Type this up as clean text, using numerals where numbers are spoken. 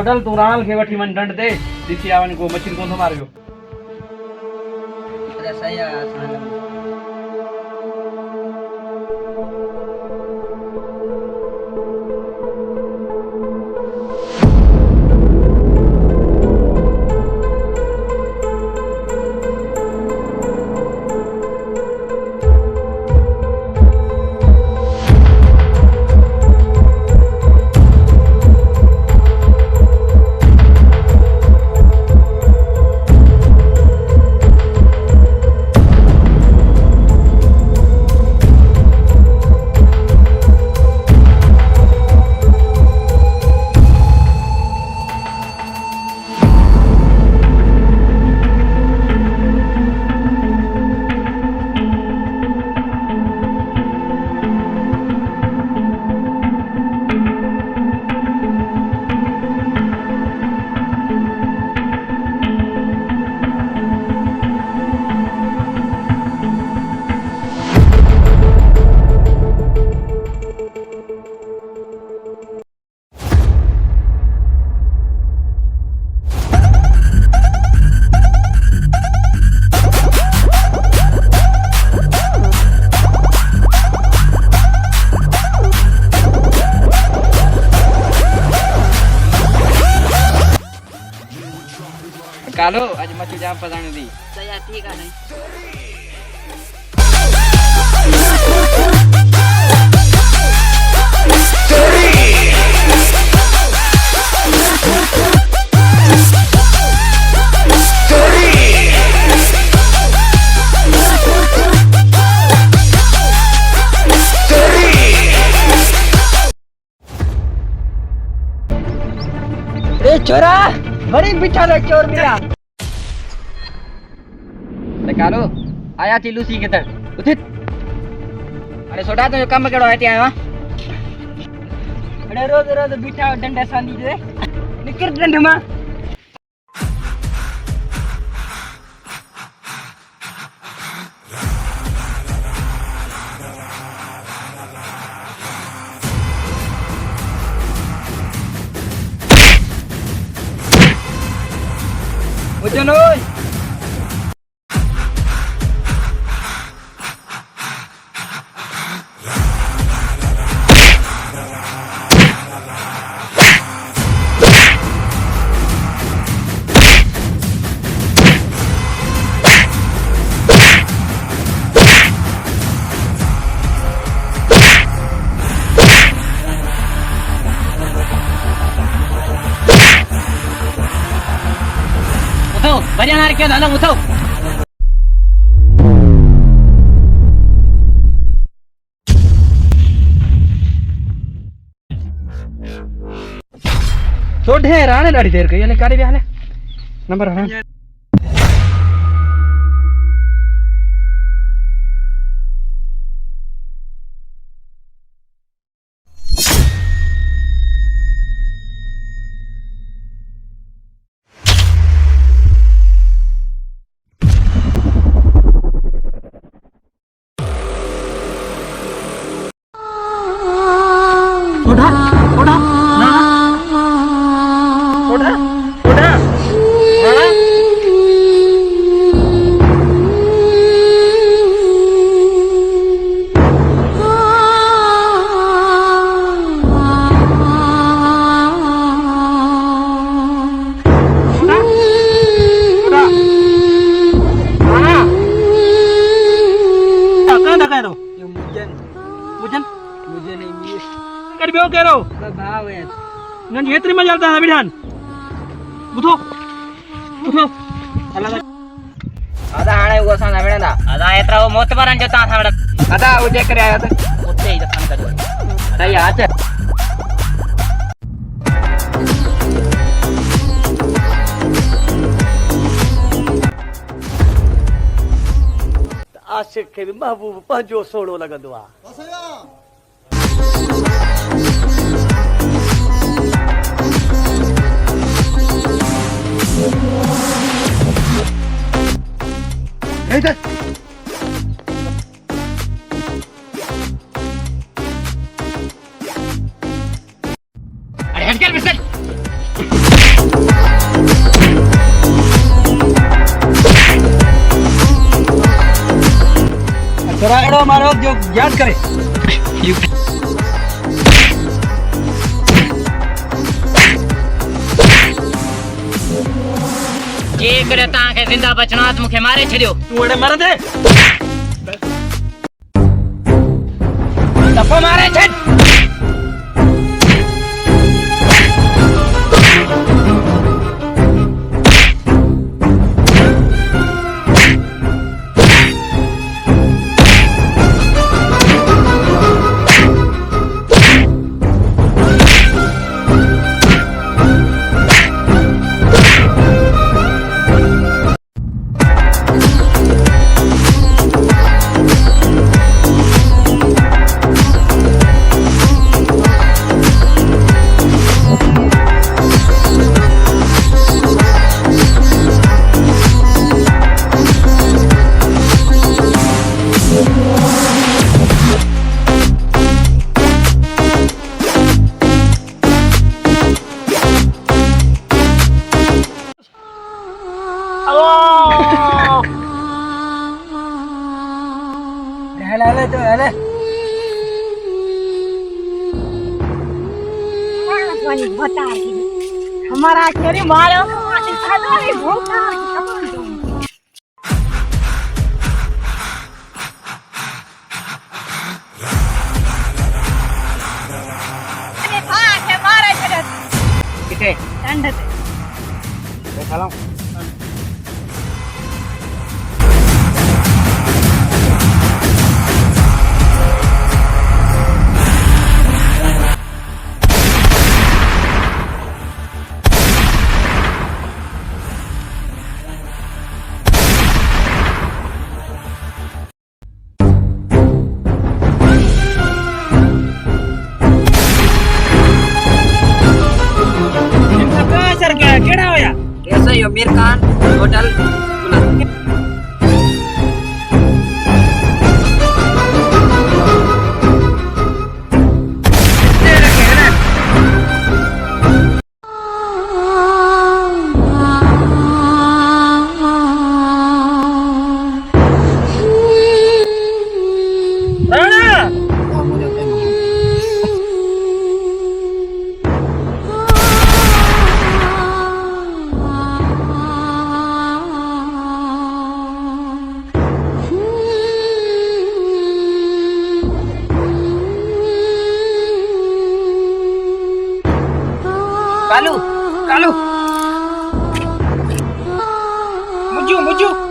Total तू राणल खे वठी मन डंड दे दिसी आवन को मछली कोन थो मारियो। अरे सही है आसान। कालो आज मच्छी जाम पसाने दी। सही ठीक है नहीं। ए चोरा बड़ी बिठा रे चोर मिला। कालो आया थी लूसी के तर उठित। अरे सोडा तो काम केड़ो हटी आयो। अरे रोज रोज बिठा डंडा सांदी दे निकर डंड में। वजन ओए बढ़िया नार के दादा उठाओ। छोड़ है राणे ॾाढी देर कई अने कारे विया हले नंबर हणा। उठा उठा ना उठा उठा ना मुझे नहीं मिले कर बेओ करो भाव है नन हेतरी में चलता है बिठान उठो उठो अल्लाह आधा हाणे वो सा ना बेड़ा आधा एतरा वो मोत परन जता था बेड़ा अदा उजे करे आया था उते ही दफन कर सही आज आशिक के भी महबूब पंजो सोड़ो लगंदो आ। इधर अरे हट कर बिस्तर રાયડો મારો જો યાદ કરે જે કરે તા કે જિંદા બચનો હાથ મુખે મારે છડ્યો તું એને મારે દે તપો મારે છે હાલે તો હાલે हमारा आखिरी मारो खादो भूखा अरे भाई के मारे छे किथे दंड दे देखालो केड़ा होया ऐसा ही अमीर खान होटल बुलंद कालू मुझू